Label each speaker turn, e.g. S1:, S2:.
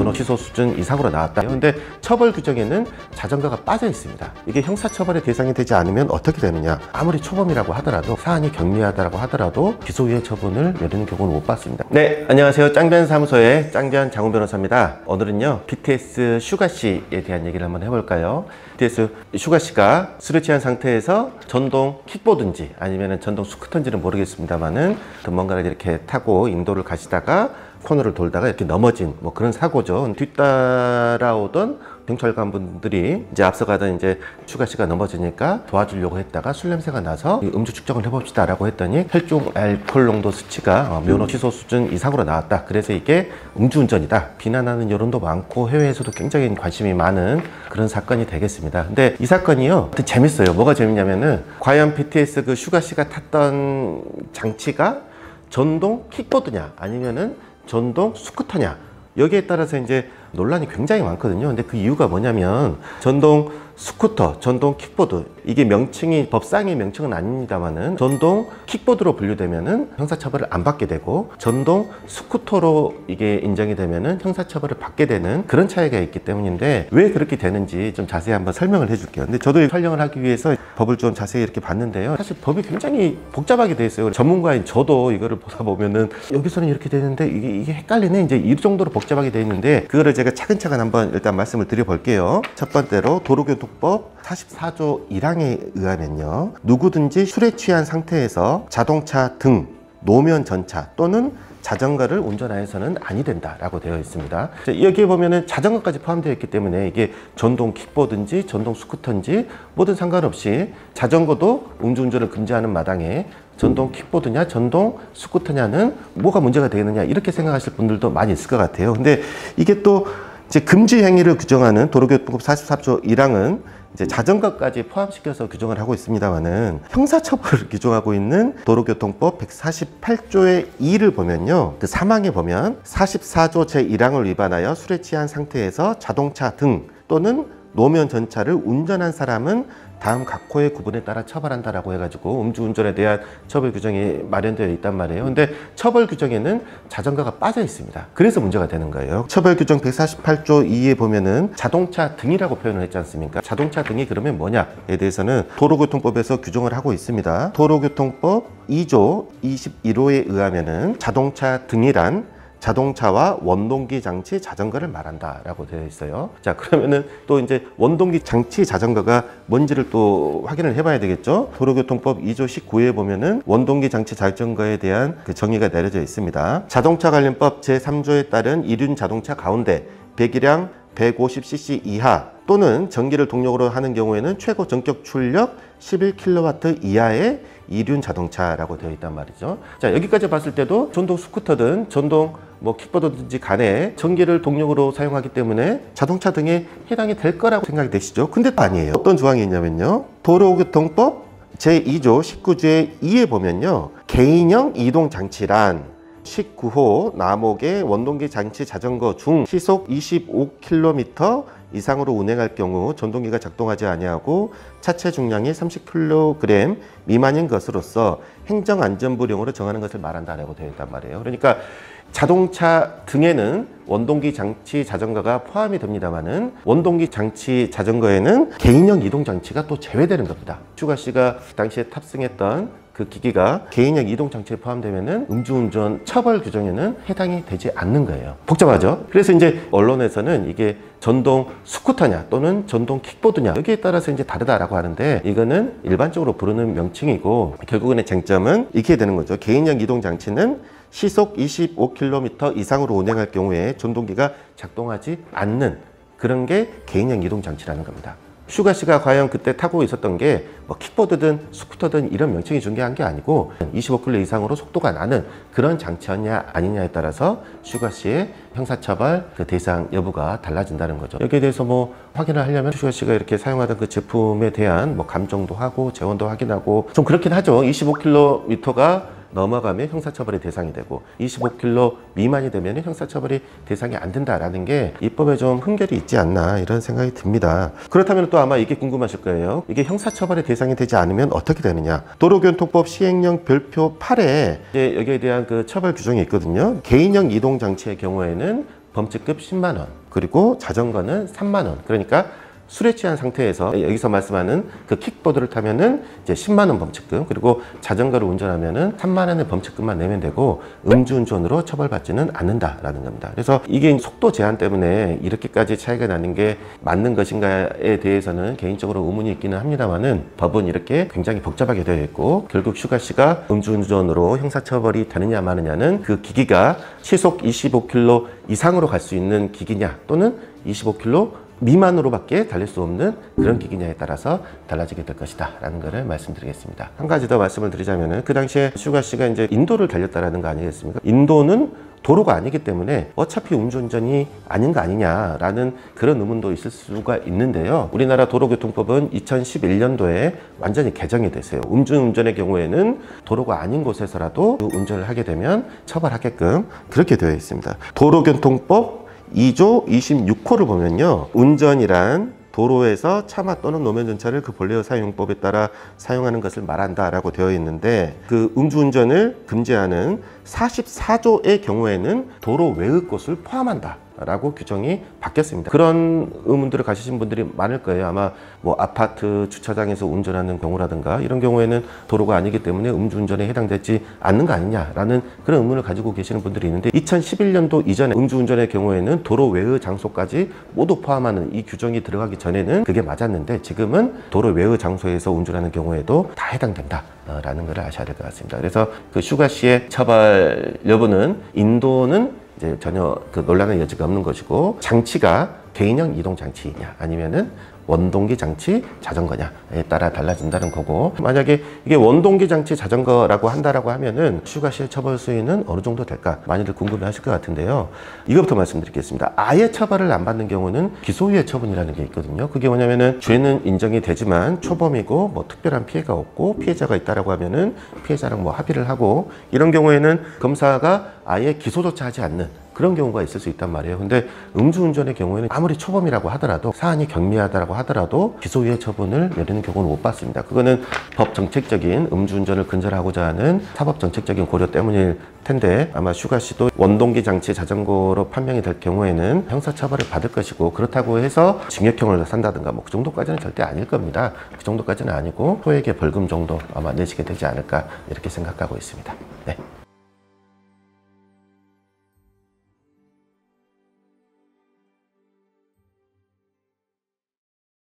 S1: 면허 취소 수준 이상으로 나왔다. 그런데 처벌 규정에는 자전거가 빠져 있습니다. 이게 형사처벌의 대상이 되지 않으면 어떻게 되느냐? 아무리 초범이라고 하더라도 사안이 경미하다고 하더라도 기소유예 처분을 내리는 경우는 못 봤습니다. 네, 안녕하세요. 짱변 사무소의 짱변 장훈 변호사입니다. 오늘은요 BTS 슈가씨에 대한 얘기를 한번 해볼까요? BTS 슈가씨가 술에 취한 상태에서 전동 킥보드인지 아니면 전동 스쿠터인지는 모르겠습니다만은 뭔가를 이렇게 타고 인도를 가시다가 코너를 돌다가 이렇게 넘어진 뭐 그런 사고죠. 뒤따라오던 경찰관 분들이 이제 앞서가던 이제 슈가씨가 넘어지니까 도와주려고 했다가 술 냄새가 나서 음주 측정을 해봅시다 라고 했더니 혈중 알코올 농도 수치가 면허 취소 수준 이상으로 나왔다. 그래서 이게 음주운전이다 비난하는 여론도 많고 해외에서도 굉장히 관심이 많은 그런 사건이 되겠습니다. 근데 이 사건이요 재밌어요. 뭐가 재밌냐면은 과연 BTS 그 슈가씨가 탔던 장치가 전동 킥보드냐 아니면은 전동 스쿠터냐, 여기에 따라서 이제 논란이 굉장히 많거든요. 근데 그 이유가 뭐냐면 전동 스쿠터, 전동 킥보드, 이게 명칭이 법상의 명칭은 아닙니다만은 전동 킥보드로 분류되면은 형사처벌을 안 받게 되고 전동 스쿠터로 이게 인정이 되면은 형사처벌을 받게 되는 그런 차이가 있기 때문인데 왜 그렇게 되는지 좀 자세히 한번 설명을 해줄게요. 근데 저도 촬영을 하기 위해서 법을 좀 자세히 이렇게 봤는데요. 사실 법이 굉장히 복잡하게 돼 있어요. 전문가인 저도 이거를 보다 보면은 여기서는 이렇게 되는데 이게 헷갈리네. 이제 이 정도로 복잡하게 돼 있는데 그거를 제가 차근차근 한번 일단 말씀을 드려볼게요. 첫 번째로 도로교통법 44조 1항에 의하면요, 누구든지 술에 취한 상태에서 자동차 등 노면 전차 또는 자전거를 운전하여서는 아니 된다라고 되어 있습니다. 여기에 보면은 자전거까지 포함되어 있기 때문에 이게 전동 킥보드인지 전동 스쿠터인지 뭐든 상관없이 자전거도 음주운전을 금지하는 마당에 전동 킥보드냐 전동 스쿠터냐는 뭐가 문제가 되느냐 이렇게 생각하실 분들도 많이 있을 것 같아요. 근데 이게 또 이제 금지 행위를 규정하는 도로교통법 44조 1항은 이제 자전거까지 포함시켜서 규정을 하고 있습니다만은 형사처벌을 규정하고 있는 도로교통법 148조의 2를 보면요, 그 3항에 보면 44조 제1항을 위반하여 술에 취한 상태에서 자동차 등 또는 노면 전차를 운전한 사람은 다음 각호의 구분에 따라 처벌한다라고 해가지고 음주운전에 대한 처벌 규정이 마련되어 있단 말이에요. 근데 처벌 규정에는 자전거가 빠져 있습니다. 그래서 문제가 되는 거예요. 처벌 규정 148조 2에 보면은 자동차 등이라고 표현을 했지 않습니까? 자동차 등이 그러면 뭐냐에 대해서는 도로교통법에서 규정을 하고 있습니다. 도로교통법 2조 21호에 의하면은 자동차 등이란 자동차와 원동기 장치 자전거를 말한다 라고 되어 있어요. 자, 그러면은 또 이제 원동기 장치 자전거가 뭔지를 또 확인을 해 봐야 되겠죠. 도로교통법 2조 19호에 보면은 원동기 장치 자전거에 대한 그 정의가 내려져 있습니다. 자동차 관련법 제3조에 따른 이륜 자동차 가운데 배기량 150cc 이하 또는 전기를 동력으로 하는 경우에는 최고 전격 출력 11kW 이하의 이륜 자동차라고 되어 있단 말이죠. 자, 여기까지 봤을 때도 전동 스쿠터든 전동 뭐 킥보드든지 간에 전기를 동력으로 사용하기 때문에 자동차 등에 해당이 될 거라고 생각이 되시죠? 근데 또 아니에요. 어떤 조항이 있냐면요, 도로교통법 제2조 19조의 2에 보면요, 개인형 이동장치란 19호 나목의 원동기 장치 자전거 중 시속 25km 이상으로 운행할 경우 전동기가 작동하지 아니하고 차체 중량이 30kg 미만인 것으로서 행정안전부령으로 정하는 것을 말한다라고 되어 있단 말이에요. 그러니까 자동차 등에는 원동기 장치 자전거가 포함이 됩니다만은 원동기 장치 자전거에는 개인형 이동 장치가 또 제외되는 겁니다. 슈가씨가 당시에 탑승했던 그 기기가 개인형 이동 장치에 포함되면은 음주운전 처벌 규정에는 해당이 되지 않는 거예요. 복잡하죠? 그래서 이제 언론에서는 이게 전동 스쿠터냐 또는 전동 킥보드냐 여기에 따라서 이제 다르다라고 하는데 이거는 일반적으로 부르는 명칭이고 결국은의 쟁점은 이렇게 되는 거죠. 개인형 이동 장치는 시속 25km 이상으로 운행할 경우에 전동기가 작동하지 않는 그런 게 개인형 이동 장치라는 겁니다. 슈가씨가 과연 그때 타고 있었던 게 뭐 킥보드든 스쿠터든 이런 명칭이 중요한 게 아니고 25km 이상으로 속도가 나는 그런 장치였냐 아니냐에 따라서 슈가씨의 형사처벌 그 대상 여부가 달라진다는 거죠. 여기에 대해서 뭐 확인을 하려면 슈가씨가 이렇게 사용하던 그 제품에 대한 뭐 감정도 하고 재원도 확인하고 좀 그렇긴 하죠. 25km가 넘어가면 형사처벌의 대상이 되고 25km 미만이 되면 형사처벌이 대상이 안 된다라는 게 입법에 좀 흥결이 있지 않나 이런 생각이 듭니다. 그렇다면 또 아마 이게 궁금하실 거예요. 이게 형사처벌의 대상이 되지 않으면 어떻게 되느냐. 도로교통법 시행령 별표 8에 이제 여기에 대한 그 처벌 규정이 있거든요. 개인형 이동장치의 경우에는 범칙금 10만 원, 그리고 자전거는 3만 원. 그러니까 술에 취한 상태에서 여기서 말씀하는 그 킥보드를 타면은 이제 10만 원 범칙금, 그리고 자전거를 운전하면은 3만 원의 범칙금만 내면 되고 음주운전으로 처벌받지는 않는다라는 겁니다. 그래서 이게 속도 제한 때문에 이렇게까지 차이가 나는 게 맞는 것인가에 대해서는 개인적으로 의문이 있기는 합니다만은 법은 이렇게 굉장히 복잡하게 되어 있고, 결국 슈가 씨가 음주운전으로 형사처벌이 되느냐 마느냐는 그 기기가 시속 25km 이상으로 갈 수 있는 기기냐 또는 25km 미만으로밖에 달릴 수 없는 그런 기기냐에 따라서 달라지게 될 것이다 라는 것을 말씀드리겠습니다. 한 가지 더 말씀을 드리자면은, 그 당시에 슈가 씨가 이제 인도를 달렸다라는 거 아니겠습니까? 인도는 도로가 아니기 때문에 어차피 음주운전이 아닌 거 아니냐라는 그런 의문도 있을 수가 있는데요. 우리나라 도로교통법은 2011년도에 완전히 개정이 됐어요. 음주운전의 경우에는 도로가 아닌 곳에서라도 운전을 하게 되면 처벌하게끔 그렇게 되어 있습니다. 도로교통법 2조 26호를 보면요, 운전이란 도로에서 차마 또는 노면 전차를 그 본래의 사용법에 따라 사용하는 것을 말한다 라고 되어 있는데, 그 음주운전을 금지하는 44조의 경우에는 도로 외의 곳을 포함한다 라고 규정이 바뀌었습니다. 그런 의문들을 가지신 분들이 많을 거예요. 아마 뭐 아파트 주차장에서 운전하는 경우라든가 이런 경우에는 도로가 아니기 때문에 음주운전에 해당되지 않는 거 아니냐라는 그런 의문을 가지고 계시는 분들이 있는데, 2011년도 이전에 음주운전의 경우에는 도로 외의 장소까지 모두 포함하는 이 규정이 들어가기 전에는 그게 맞았는데, 지금은 도로 외의 장소에서 운전하는 경우에도 다 해당된다 라는 걸 아셔야 될 것 같습니다. 그래서 그 슈가 씨의 처벌 여부는, 인도는 이제 전혀 그 논란의 여지가 없는 것이고, 장치가 개인형 이동 장치냐 아니면은 원동기 장치 자전거냐에 따라 달라진다는 거고, 만약에 이게 원동기 장치 자전거라고 한다라고 하면은 슈가 씨의 처벌 수위는 어느 정도 될까 많이들 궁금해 하실 것 같은데요. 이것부터 말씀드리겠습니다. 아예 처벌을 안 받는 경우는 기소유예 처분이라는 게 있거든요. 그게 뭐냐면은 죄는 인정이 되지만 초범이고 뭐 특별한 피해가 없고 피해자가 있다라고 하면은 피해자랑 뭐 합의를 하고, 이런 경우에는 검사가 아예 기소조차 하지 않는 그런 경우가 있을 수 있단 말이에요. 근데 음주운전의 경우에는 아무리 초범이라고 하더라도, 사안이 경미하다라고 하더라도 기소유예 처분을 내리는 경우는 못 받습니다. 그거는 법 정책적인 음주운전을 근절하고자 하는 사법 정책적인 고려 때문일 텐데, 아마 슈가 씨도 원동기 장치 자전거로 판명이 될 경우에는 형사처벌을 받을 것이고, 그렇다고 해서 징역형을 산다든가 뭐 그 정도까지는 절대 아닐 겁니다. 그 정도까지는 아니고 소액의 벌금 정도 아마 내시게 되지 않을까 이렇게 생각하고 있습니다. 네.